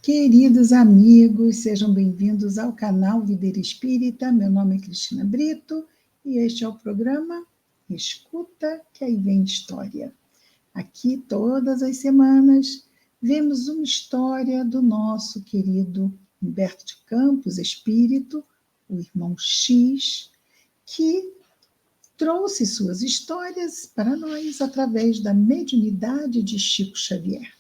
Queridos amigos, sejam bem-vindos ao canal Videira Espírita. Meu nome é Cristina Brito e este é o programa Escuta que aí vem história. Aqui, todas as semanas, vemos uma história do nosso querido Humberto de Campos, espírito, o irmão X, que trouxe suas histórias para nós através da mediunidade de Chico Xavier.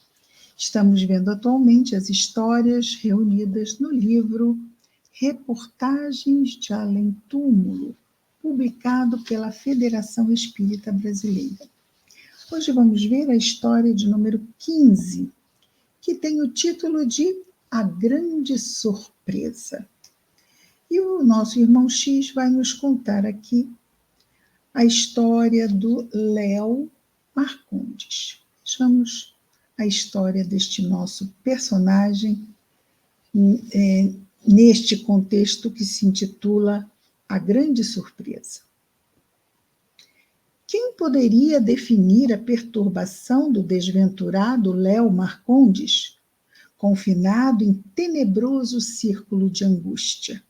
Estamos vendo atualmente as histórias reunidas no livro Reportagens de Além Túmulo, publicado pela Federação Espírita Brasileira. Hoje vamos ver a história de número 15, que tem o título de A Grande Surpresa. E o nosso irmão X vai nos contar aqui a história do Léo Marcondes. Vamos a história deste nosso personagem neste contexto que se intitula A Grande Surpresa. Quem poderia definir a perturbação do desventurado Léo Marcondes, confinado em tenebroso círculo de angústia?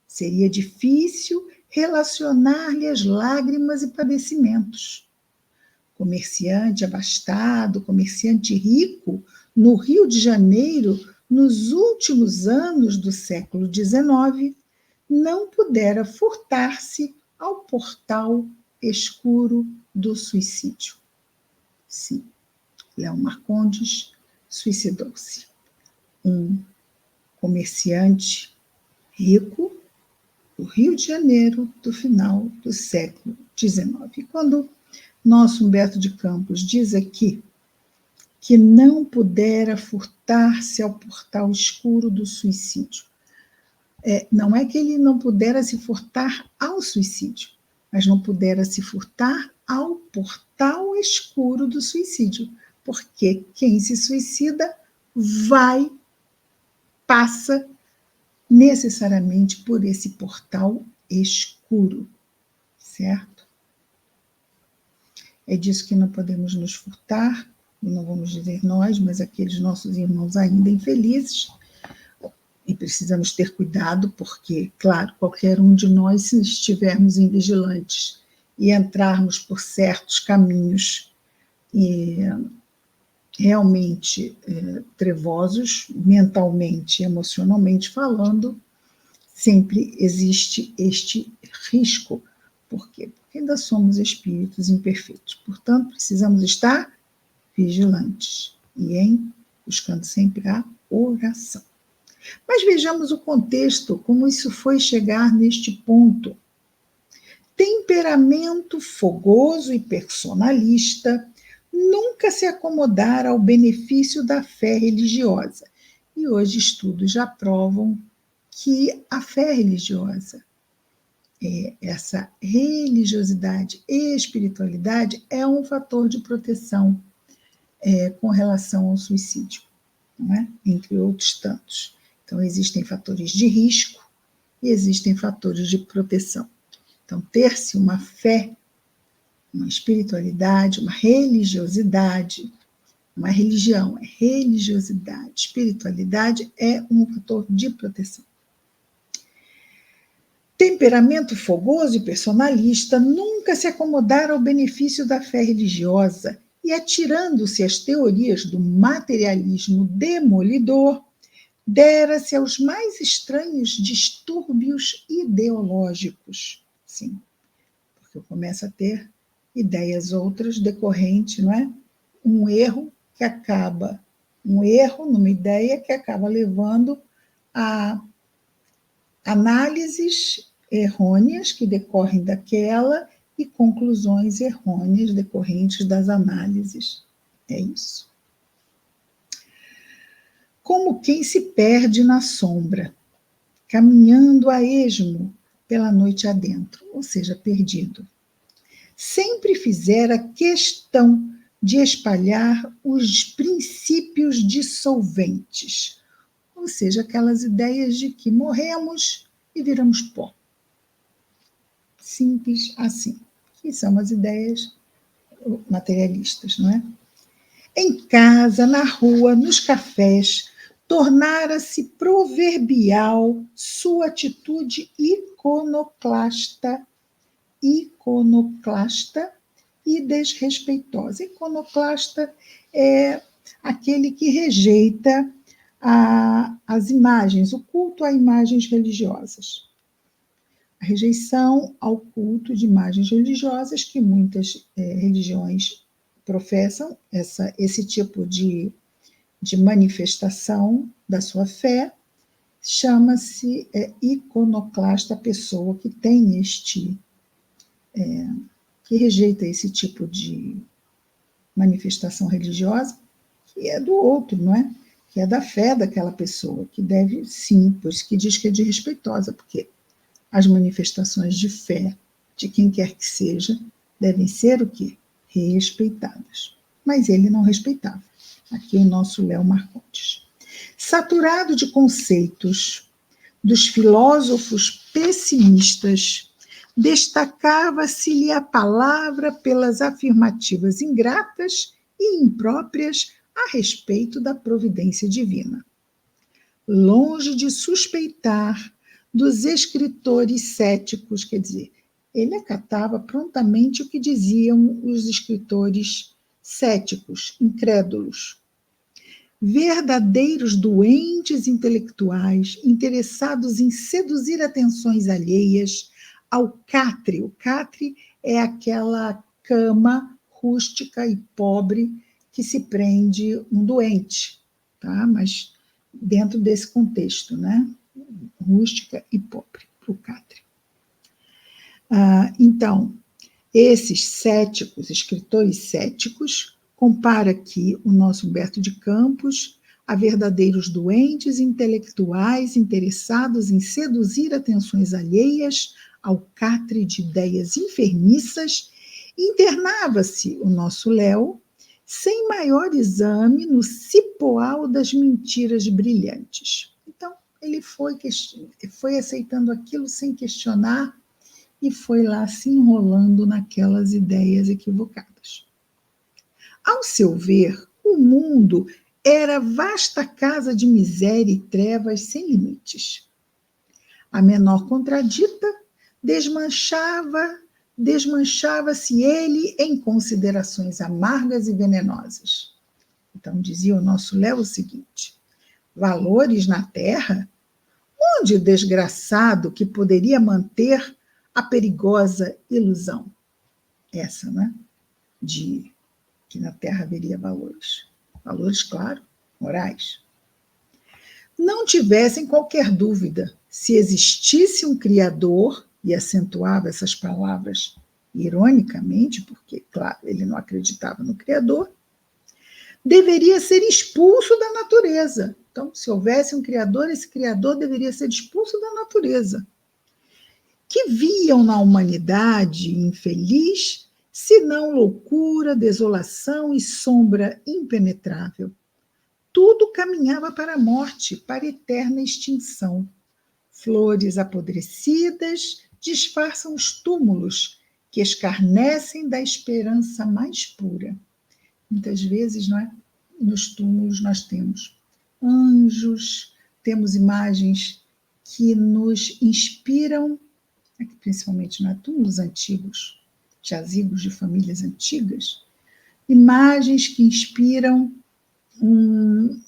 Seria difícil relacionar-lhe as lágrimas e padecimentos. Comerciante abastado, comerciante rico, no Rio de Janeiro, nos últimos anos do século XIX, não pudera furtar-se ao portal escuro do suicídio. Sim, Léo Marcondes suicidou-se. Um comerciante rico do Rio de Janeiro do final do século XIX. Quando nosso Humberto de Campos diz aqui que não pudera furtar-se ao portal escuro do suicídio. Não é que ele não pudera se furtar ao suicídio, mas não pudera se furtar ao portal escuro do suicídio, porque quem se suicida passa necessariamente por esse portal escuro, certo? É disso que não podemos nos furtar, não vamos dizer nós, mas aqueles nossos irmãos ainda infelizes. E precisamos ter cuidado, porque, claro, qualquer um de nós, se estivermos invigilantes e entrarmos por certos caminhos realmente trevosos, mentalmente, emocionalmente falando, sempre existe este risco. Por quê? Porque ainda somos espíritos imperfeitos. Portanto, precisamos estar vigilantes e buscando sempre a oração. Mas vejamos o contexto, como isso foi chegar neste ponto. Temperamento fogoso e personalista, nunca se acomodara ao benefício da fé religiosa. E hoje estudos já provam que a fé religiosa, essa religiosidade e espiritualidade é um fator de proteção com relação ao suicídio, não é? Entre outros tantos. Então, existem fatores de risco e existem fatores de proteção. Então, ter-se uma fé, uma espiritualidade, uma religiosidade, uma religião é religiosidade, espiritualidade é um fator de proteção. Temperamento fogoso e personalista nunca se acomodara ao benefício da fé religiosa e, atirando-se às teorias do materialismo demolidor, dera-se aos mais estranhos distúrbios ideológicos. Sim, porque eu começo a ter ideias outras decorrentes, não é? Um erro numa ideia que acaba levando a análises errôneas que decorrem daquela e conclusões errôneas decorrentes das análises. É isso. Como quem se perde na sombra, caminhando a esmo pela noite adentro, ou seja, perdido. Sempre fizera questão de espalhar os princípios dissolventes, ou seja, aquelas ideias de que morremos e viramos pó. Simples assim, que são as ideias materialistas, não é? Em casa, na rua, nos cafés, tornara-se proverbial sua atitude iconoclasta e desrespeitosa. Iconoclasta é aquele que rejeita as imagens, o culto a imagens religiosas. A rejeição ao culto de imagens religiosas, que muitas religiões professam, esse tipo de manifestação da sua fé, chama-se iconoclasta a pessoa que tem que rejeita esse tipo de manifestação religiosa, que é do outro, não é? Que é da fé daquela pessoa, que deve, sim, por isso que diz que é desrespeitosa, porque as manifestações de fé de quem quer que seja devem ser o quê? Respeitadas. Mas ele não respeitava. Aqui o nosso Léo Marcondes. Saturado de conceitos dos filósofos pessimistas, destacava-se-lhe a palavra pelas afirmativas ingratas e impróprias a respeito da providência divina. Longe de suspeitar dos escritores céticos, quer dizer, ele acatava prontamente o que diziam os escritores céticos, incrédulos, verdadeiros doentes intelectuais, interessados em seduzir atenções alheias ao catre. O catre é aquela cama rústica e pobre que se prende um doente, tá? Mas dentro desse contexto, né? Rústica e pobre, o catre. Então, esses céticos, escritores céticos, compara aqui o nosso Humberto de Campos a verdadeiros doentes intelectuais interessados em seduzir atenções alheias ao catre de ideias enfermiças. Internava-se o nosso Léo sem maior exame no cipoal das mentiras brilhantes. Então, ele foi aceitando aquilo sem questionar e foi lá se enrolando naquelas ideias equivocadas. Ao seu ver, o mundo era vasta casa de miséria e trevas sem limites. A menor contradita desmanchava-se ele em considerações amargas e venenosas. Então, dizia o nosso Léo o seguinte: valores na terra? Onde o desgraçado que poderia manter a perigosa ilusão? Essa, né? De que na terra haveria valores. Valores, claro, morais. Não tivessem qualquer dúvida, se existisse um Criador, e acentuava essas palavras ironicamente, porque, claro, ele não acreditava no Criador, deveria ser expulso da natureza. Então, se houvesse um Criador, esse Criador deveria ser expulso da natureza. Que viam na humanidade infeliz, senão loucura, desolação e sombra impenetrável. Tudo caminhava para a morte, para a eterna extinção. Flores apodrecidas disfarçam os túmulos que escarnecem da esperança mais pura. Muitas vezes, não é? Nos túmulos nós temos anjos, temos imagens que nos inspiram, principalmente não é? Túmulos antigos, jazigos de famílias antigas, imagens que inspiram um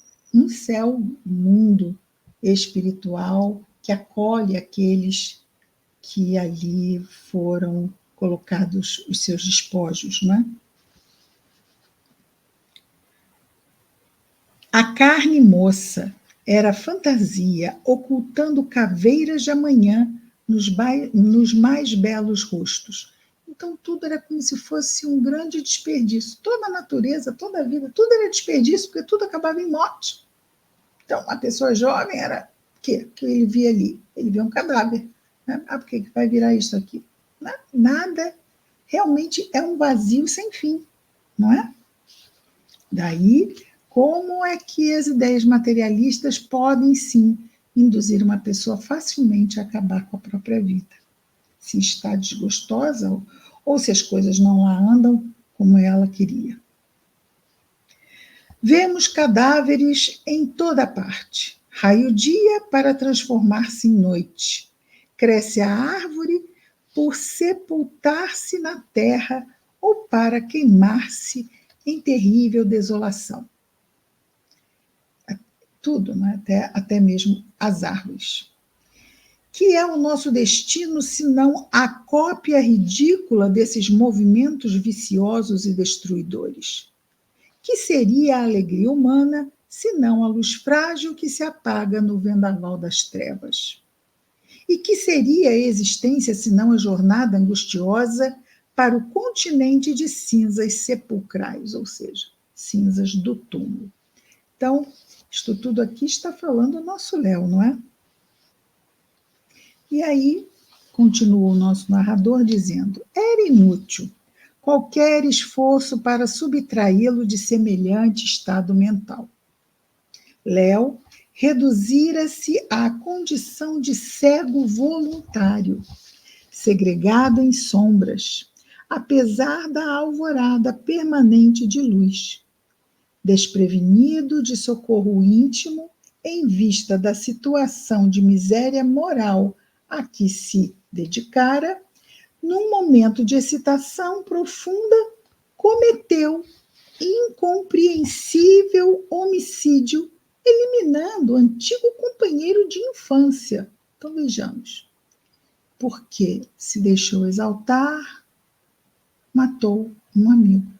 céu, um mundo espiritual que acolhe aqueles que ali foram colocados os seus despojos, não é? A carne moça era fantasia, ocultando caveiras de amanhã nos mais belos rostos. Então, tudo era como se fosse um grande desperdício. Toda a natureza, toda a vida, tudo era desperdício, porque tudo acabava em morte. Então, uma pessoa jovem era o quê? Que ele via ali? Ele via um cadáver. Né? Por que vai virar isso aqui? Nada. Realmente é um vazio sem fim, não é? Daí, como é que as ideias materialistas podem, sim, induzir uma pessoa facilmente a acabar com a própria vida? Se está desgostosa ou se as coisas não lá andam como ela queria. Vemos cadáveres em toda parte. Raio dia para transformar-se em noite. Cresce a árvore por sepultar-se na terra ou para queimar-se em terrível desolação. Tudo, né? Até mesmo as árvores. Que é o nosso destino, senão a cópia ridícula desses movimentos viciosos e destruidores? Que seria a alegria humana, senão a luz frágil que se apaga no vendaval das trevas? E que seria a existência, senão a jornada angustiosa para o continente de cinzas sepulcrais, ou seja, cinzas do túmulo? Então, isto tudo aqui está falando o nosso Léo, não é? E aí, continua o nosso narrador dizendo: era inútil qualquer esforço para subtraí-lo de semelhante estado mental. Léo reduzira-se à condição de cego voluntário, segregado em sombras, apesar da alvorada permanente de luz, desprevenido de socorro íntimo em vista da situação de miséria moral a que se dedicara, num momento de excitação profunda, cometeu incompreensível homicídio, eliminando o antigo companheiro de infância. Então vejamos. Porque se deixou exaltar, matou um amigo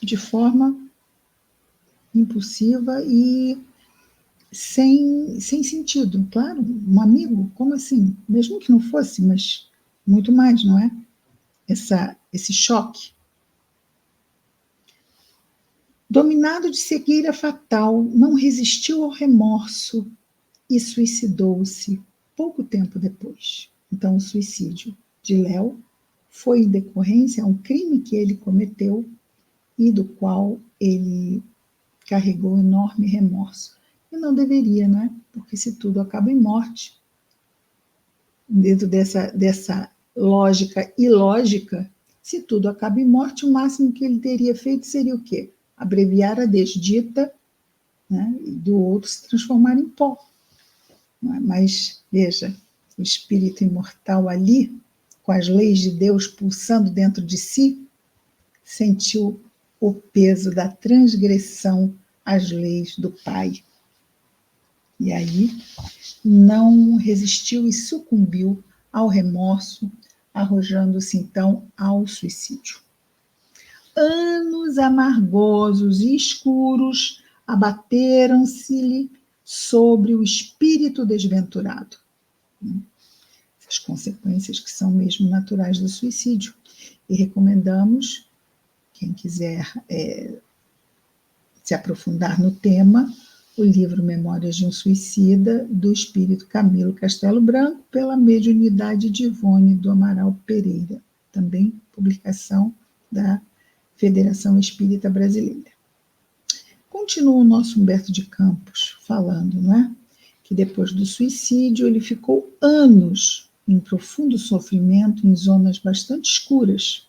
de forma impulsiva e sem sentido. Claro, um amigo, como assim? Mesmo que não fosse, mas muito mais, não é? Esse choque. Dominado de cegueira fatal, não resistiu ao remorso e suicidou-se pouco tempo depois. Então, o suicídio de Léo foi em decorrência a um crime que ele cometeu e do qual ele carregou enorme remorso. E não deveria, né? Porque se tudo acaba em morte, dentro dessa lógica ilógica, se tudo acaba em morte, o máximo que ele teria feito seria o quê? Abreviar a desdita, né? E do outro se transformar em pó. Mas, veja, o espírito imortal ali, com as leis de Deus pulsando dentro de si, sentiu o peso da transgressão às leis do Pai. E aí não resistiu e sucumbiu ao remorso, arrojando-se então ao suicídio. Anos amargosos e escuros abateram-se-lhe sobre o espírito desventurado. Essas consequências que são mesmo naturais do suicídio. E recomendamos, quem quiser se aprofundar no tema, o livro Memórias de um Suicida, do espírito Camilo Castelo Branco, pela mediunidade de Ivone do Amaral Pereira, também publicação da Federação Espírita Brasileira. Continua o nosso Humberto de Campos falando, não é? Que depois do suicídio ele ficou anos em profundo sofrimento em zonas bastante escuras.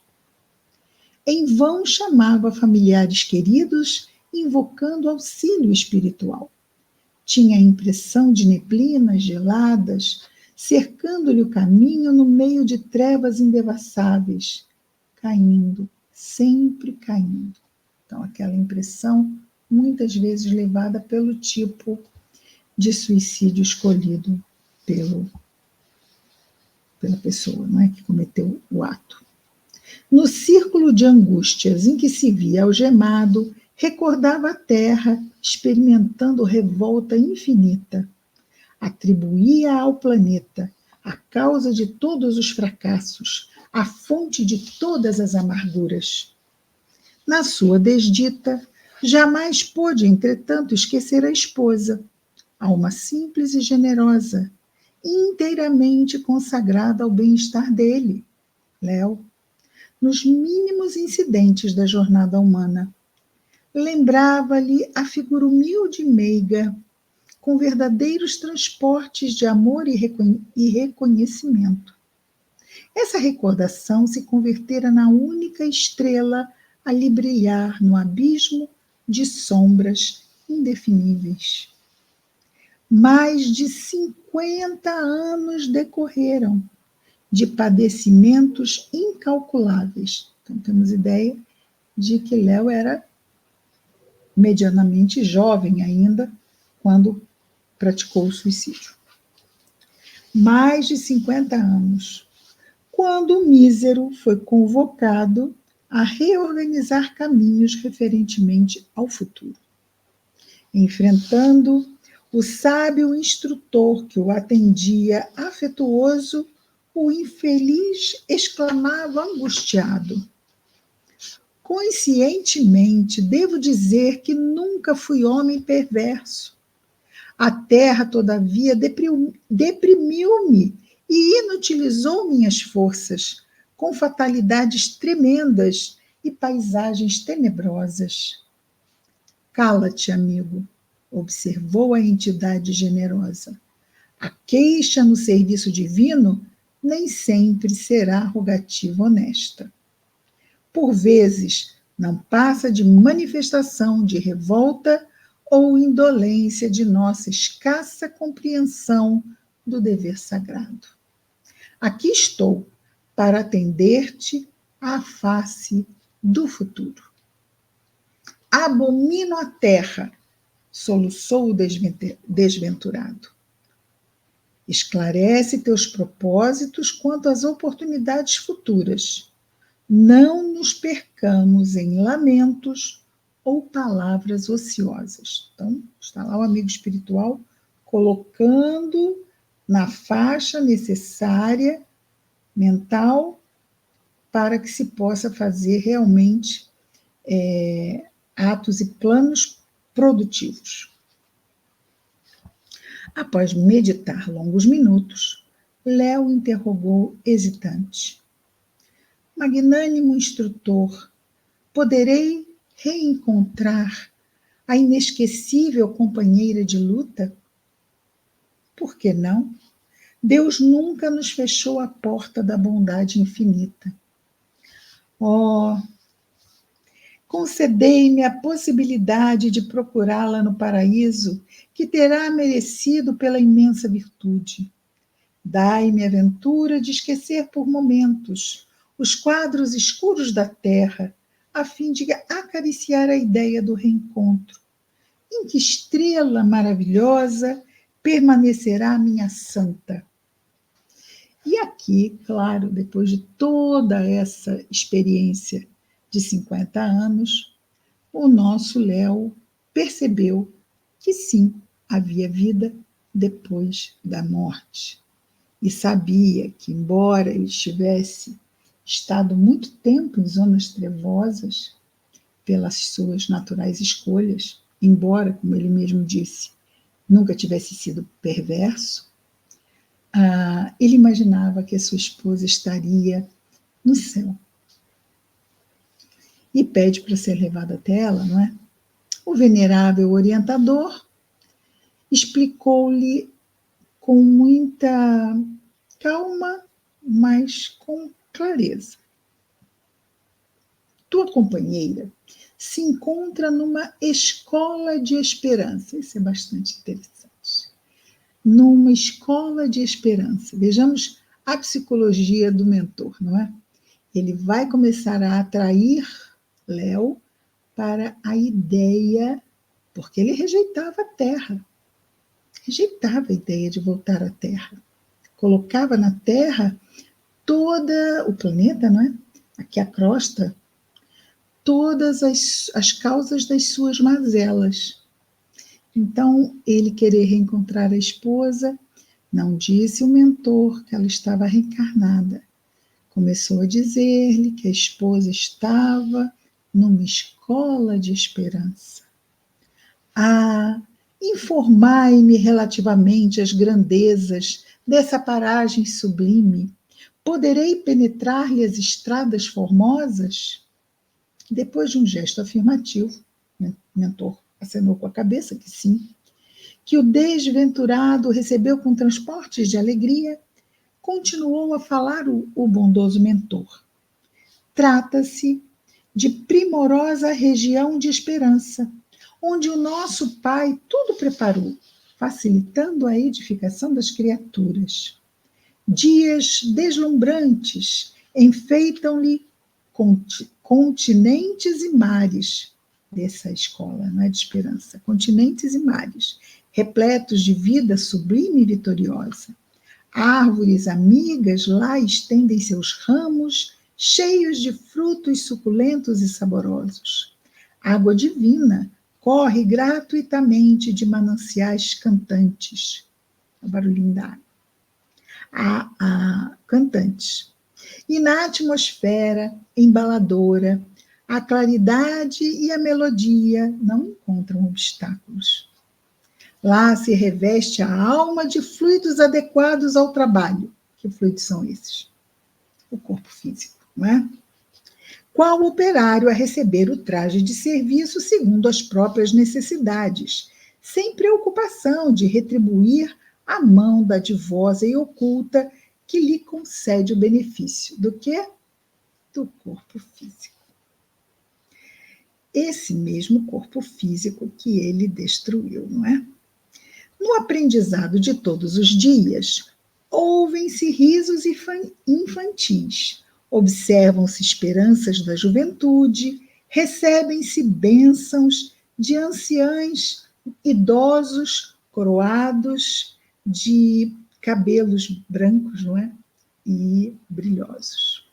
Em vão chamava familiares queridos, invocando auxílio espiritual. Tinha a impressão de neblinas geladas, cercando-lhe o caminho no meio de trevas indevassáveis, caindo, sempre caindo. Então, aquela impressão, muitas vezes levada pelo tipo de suicídio escolhido pela pessoa, não é, que cometeu o ato. No círculo de angústias em que se via algemado, recordava a terra, experimentando revolta infinita. Atribuía ao planeta a causa de todos os fracassos, a fonte de todas as amarguras. Na sua desdita, jamais pôde, entretanto, esquecer a esposa, alma simples e generosa, inteiramente consagrada ao bem-estar dele, Léo, nos mínimos incidentes da jornada humana. Lembrava-lhe a figura humilde e meiga, com verdadeiros transportes de amor e reconhecimento. Essa recordação se convertera na única estrela a lhe brilhar no abismo de sombras indefiníveis. Mais de 50 anos decorreram de padecimentos incalculáveis. Então, temos ideia de que Léo era medianamente jovem ainda quando praticou o suicídio. Mais de 50 anos, quando o mísero foi convocado a reorganizar caminhos referentemente ao futuro. Enfrentando o sábio instrutor que o atendia afetuoso, o infeliz exclamava angustiado: conscientemente, devo dizer que nunca fui homem perverso. A terra, todavia, deprimiu-me e inutilizou minhas forças, com fatalidades tremendas e paisagens tenebrosas. Cala-te, amigo, observou a entidade generosa. A queixa no serviço divino nem sempre será rogativa honesta. Por vezes, não passa de manifestação de revolta ou indolência de nossa escassa compreensão do dever sagrado. Aqui estou para atender-te à face do futuro. Abomino a terra, soluçou o desventurado. Esclarece teus propósitos quanto às oportunidades futuras. Não nos percamos em lamentos ou palavras ociosas. Então, está lá o amigo espiritual colocando na faixa necessária mental para que se possa fazer realmente atos e planos produtivos. Após meditar longos minutos, Léo interrogou hesitante: magnânimo instrutor, poderei reencontrar a inesquecível companheira de luta? Por que não? Deus nunca nos fechou a porta da bondade infinita. Oh, concedei-me a possibilidade de procurá-la no paraíso, que terá merecido pela imensa virtude. Dai-me a ventura de esquecer por momentos os quadros escuros da terra, a fim de acariciar a ideia do reencontro. Em que estrela maravilhosa permanecerá minha santa? E aqui, claro, depois de toda essa experiência de 50 anos, o nosso Léo percebeu que sim, havia vida depois da morte. E sabia que, embora ele tivesse estado muito tempo em zonas trevosas, pelas suas naturais escolhas, embora, como ele mesmo disse, nunca tivesse sido perverso, ele imaginava que a sua esposa estaria no céu. E pede para ser levado até ela, não é? O venerável orientador explicou-lhe com muita calma, mas com clareza. Tua companheira se encontra numa escola de esperança. Isso é bastante interessante. Numa escola de esperança. Vejamos a psicologia do mentor, não é? Ele vai começar a atrair Léo para a ideia, porque ele rejeitava a Terra, rejeitava a ideia de voltar à Terra. Colocava na Terra toda o planeta, não é? Aqui a crosta, todas as causas das suas mazelas. Então, ele querer reencontrar a esposa, não disse o mentor que ela estava reencarnada. Começou a dizer-lhe que a esposa estava numa escola de esperança. Informai-me relativamente às grandezas dessa paragem sublime. Poderei penetrar-lhe as estradas formosas? Depois de um gesto afirmativo, o mentor acenou com a cabeça que sim, que o desventurado recebeu com transportes de alegria, continuou a falar o bondoso mentor. Trata-se de primorosa região de esperança, onde o nosso Pai tudo preparou, facilitando a edificação das criaturas. Dias deslumbrantes enfeitam-lhe continentes e mares dessa escola, não é de esperança, continentes e mares, repletos de vida sublime e vitoriosa. Árvores amigas lá estendem seus ramos, cheios de frutos suculentos e saborosos. Água divina corre gratuitamente de mananciais cantantes. O barulhinho da água. Cantantes. E na atmosfera embaladora, a claridade e a melodia não encontram obstáculos. Lá se reveste a alma de fluidos adequados ao trabalho. Que fluidos são esses? O corpo físico, não é? Qual operário a receber o traje de serviço segundo as próprias necessidades, sem preocupação de retribuir a mão dadivosa e oculta que lhe concede o benefício. Do quê? Do corpo físico. Esse mesmo corpo físico que ele destruiu, não é? No aprendizado de todos os dias, ouvem-se risos infantis, observam-se esperanças da juventude, recebem-se bênçãos de anciãos idosos coroados de cabelos brancos, não é? E brilhosos.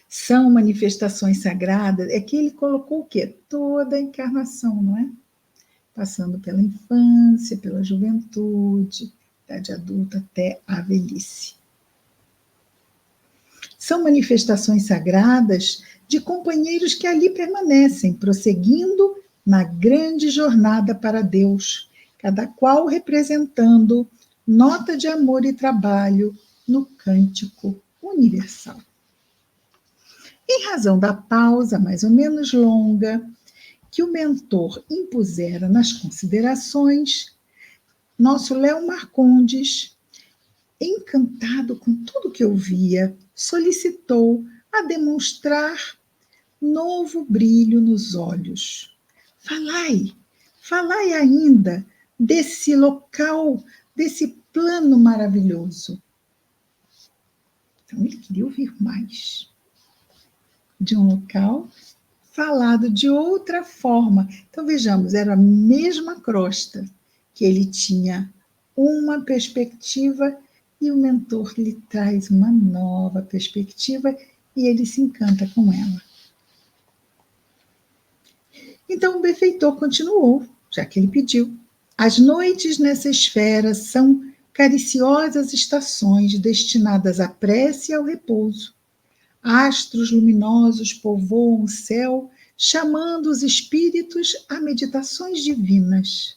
São manifestações sagradas, é que ele colocou o quê? Toda a encarnação, não é? Passando pela infância, pela juventude, idade adulta até a velhice. São manifestações sagradas de companheiros que ali permanecem, prosseguindo na grande jornada para Deus, cada qual representando nota de amor e trabalho no cântico universal. Em razão da pausa mais ou menos longa que o mentor impusera nas considerações, nosso Léo Marcondes, encantado com tudo que ouvia, solicitou a demonstrar novo brilho nos olhos. Falai ainda desse local, desse plano maravilhoso. Então ele queria ouvir mais de um local falado de outra forma. Então vejamos, era a mesma crosta, que ele tinha uma perspectiva e o mentor lhe traz uma nova perspectiva e ele se encanta com ela. Então o benfeitor continuou, já que ele pediu. As noites nessa esfera são cariciosas estações destinadas à prece e ao repouso. Astros luminosos povoam o céu, chamando os espíritos a meditações divinas.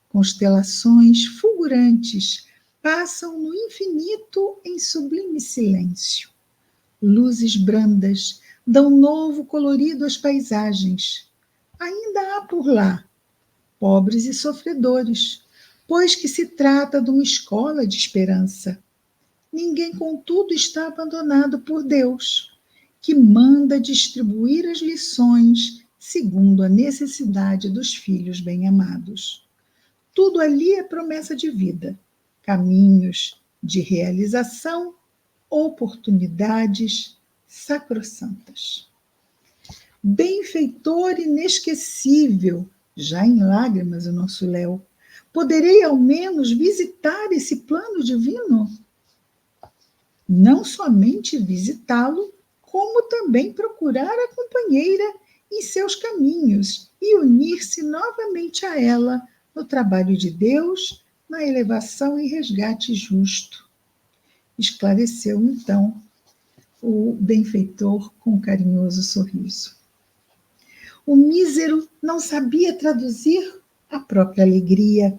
Constelações fulgurantes passam no infinito em sublime silêncio. Luzes brandas dão novo colorido às paisagens. Ainda há por lá pobres e sofredores, pois que se trata de uma escola de esperança. Ninguém, contudo, está abandonado por Deus, que manda distribuir as lições segundo a necessidade dos filhos bem-amados. Tudo ali é promessa de vida, caminhos de realização, oportunidades sacrossantas. Benfeitor inesquecível, já em lágrimas o nosso Léo, poderei ao menos visitar esse plano divino? Não somente visitá-lo, como também procurar a companheira em seus caminhos e unir-se novamente a ela no trabalho de Deus, na elevação e resgate justo. Esclareceu, então, o benfeitor com um carinhoso sorriso. O mísero não sabia traduzir a própria alegria.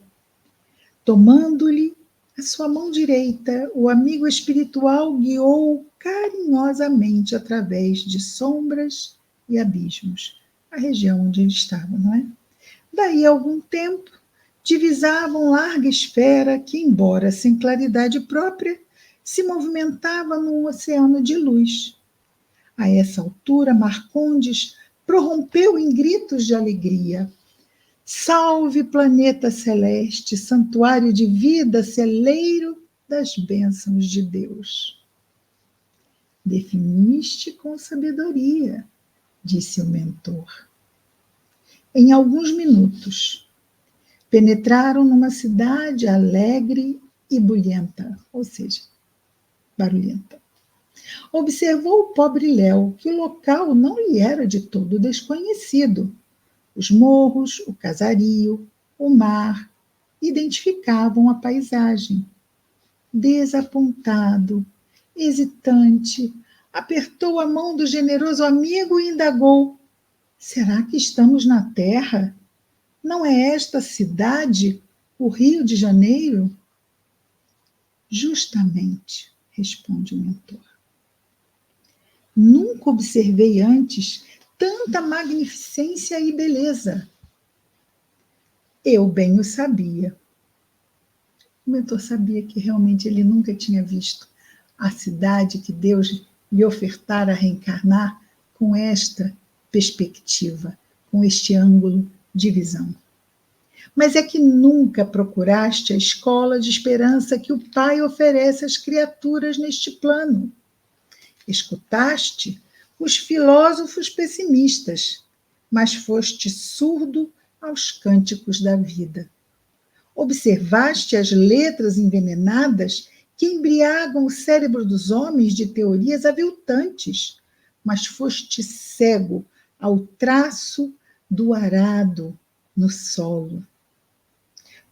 Tomando-lhe a sua mão direita, o amigo espiritual guiou-o carinhosamente através de sombras e abismos, a região onde ele estava, não é? Daí a algum tempo, divisavam larga esfera que, embora sem claridade própria, se movimentava num oceano de luz. A essa altura, Marcondes prorrompeu em gritos de alegria. Salve, planeta celeste, santuário de vida, celeiro das bênçãos de Deus. Definiste com sabedoria, disse o mentor. Em alguns minutos, penetraram numa cidade alegre e bulhenta, ou seja, barulhenta. Observou o pobre Léo que o local não lhe era de todo desconhecido. Os morros, o casario, o mar, identificavam a paisagem. Desapontado, hesitante, apertou a mão do generoso amigo e indagou: será que estamos na Terra? Não é esta cidade o Rio de Janeiro? Justamente, responde o mentor. Nunca observei antes tanta magnificência e beleza. Eu bem o sabia. O mentor sabia que realmente ele nunca tinha visto a cidade que Deus lhe ofertara a reencarnar com esta perspectiva, com este ângulo de visão. Mas é que nunca procuraste a escola de esperança que o Pai oferece às criaturas neste plano. Escutaste os filósofos pessimistas, mas foste surdo aos cânticos da vida. Observaste as letras envenenadas que embriagam o cérebro dos homens de teorias aviltantes, mas foste cego ao traço do arado no solo.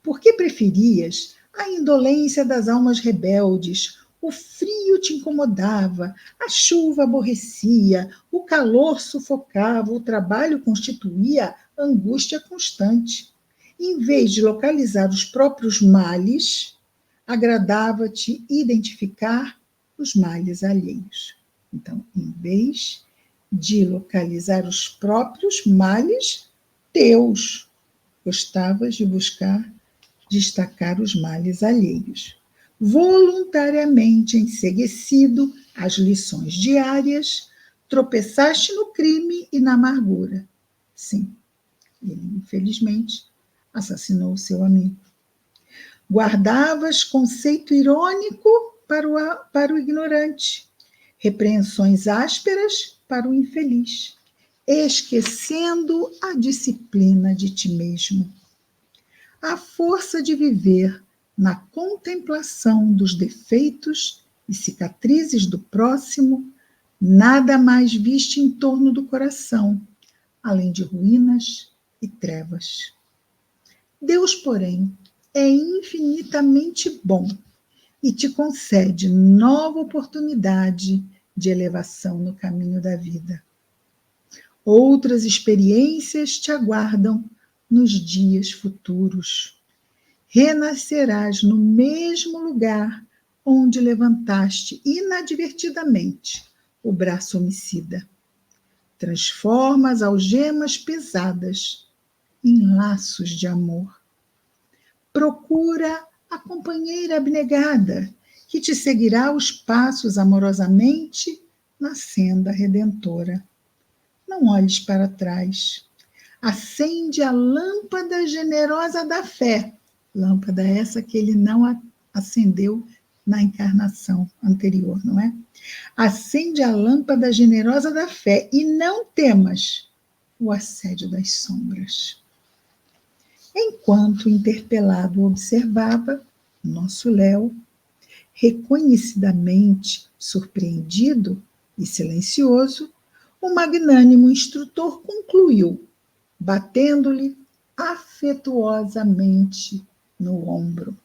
Por que preferias a indolência das almas rebeldes? O frio te incomodava, a chuva aborrecia, o calor sufocava, o trabalho constituía angústia constante. Em vez de localizar os próprios males, agradava-te identificar os males alheios. Então, em vez de localizar os próprios males teus, gostavas de buscar destacar os males alheios. Voluntariamente enceguecido às lições diárias, tropeçaste no crime e na amargura. Sim, ele, infelizmente, assassinou seu amigo. Guardavas conceito irônico para o ignorante, repreensões ásperas para o infeliz, esquecendo a disciplina de ti mesmo. A força de viver na contemplação dos defeitos e cicatrizes do próximo, nada mais viste em torno do coração, além de ruínas e trevas. Deus, porém, é infinitamente bom e te concede nova oportunidade de elevação no caminho da vida. Outras experiências te aguardam nos dias futuros. Renascerás no mesmo lugar onde levantaste inadvertidamente o braço homicida. Transforma as algemas pesadas em laços de amor. Procura a companheira abnegada que te seguirá os passos amorosamente na senda redentora. Não olhes para trás. Acende a lâmpada generosa da fé, lâmpada essa que ele não acendeu na encarnação anterior, não é? Acende a lâmpada generosa da fé e não temas o assédio das sombras. Enquanto o interpelado observava, nosso Léo, reconhecidamente surpreendido e silencioso, o magnânimo instrutor concluiu, batendo-lhe afetuosamente no ombro.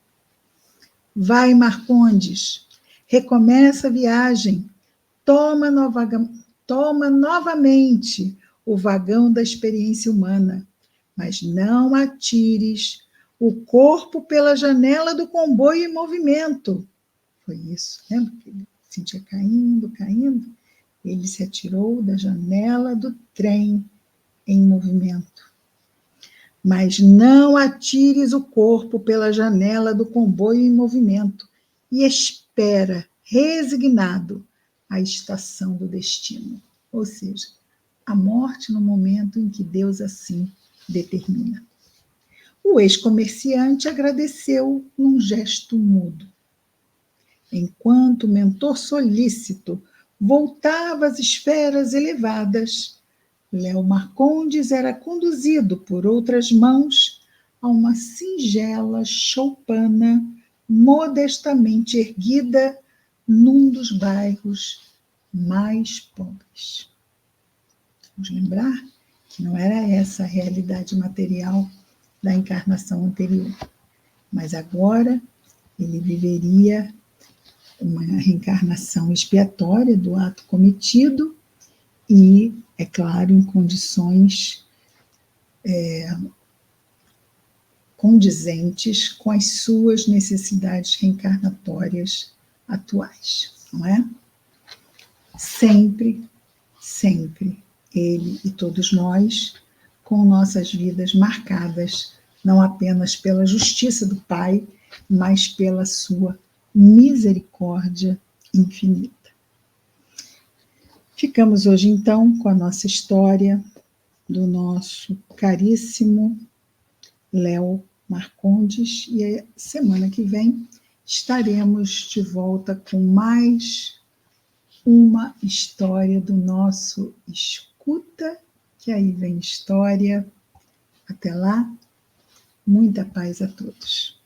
Vai, Marcondes, recomeça a viagem, toma novamente o vagão da experiência humana, mas não atires o corpo pela janela do comboio em movimento. Foi isso, lembra que ele sentia caindo, caindo? Ele se atirou da janela do trem em movimento. Mas não atires o corpo pela janela do comboio em movimento e espera, resignado, a estação do destino. ou seja, a morte no momento em que Deus assim determina. O ex-comerciante agradeceu num gesto mudo. Enquanto o mentor solícito voltava às esferas elevadas, Léo Marcondes era conduzido por outras mãos a uma singela choupana modestamente erguida num dos bairros mais pobres. Vamos lembrar que não era essa a realidade material da encarnação anterior, mas agora ele viveria uma reencarnação expiatória do ato cometido e, é claro, em condições condizentes com as suas necessidades reencarnatórias atuais, não é? Sempre, sempre, ele e todos nós, com nossas vidas marcadas não apenas pela justiça do Pai, mas pela sua misericórdia infinita. Ficamos hoje, então, com a nossa história do nosso caríssimo Léo Marcondes, e a semana que vem estaremos de volta com mais uma história do nosso Escuta, que aí vem história. Até lá, muita paz a todos.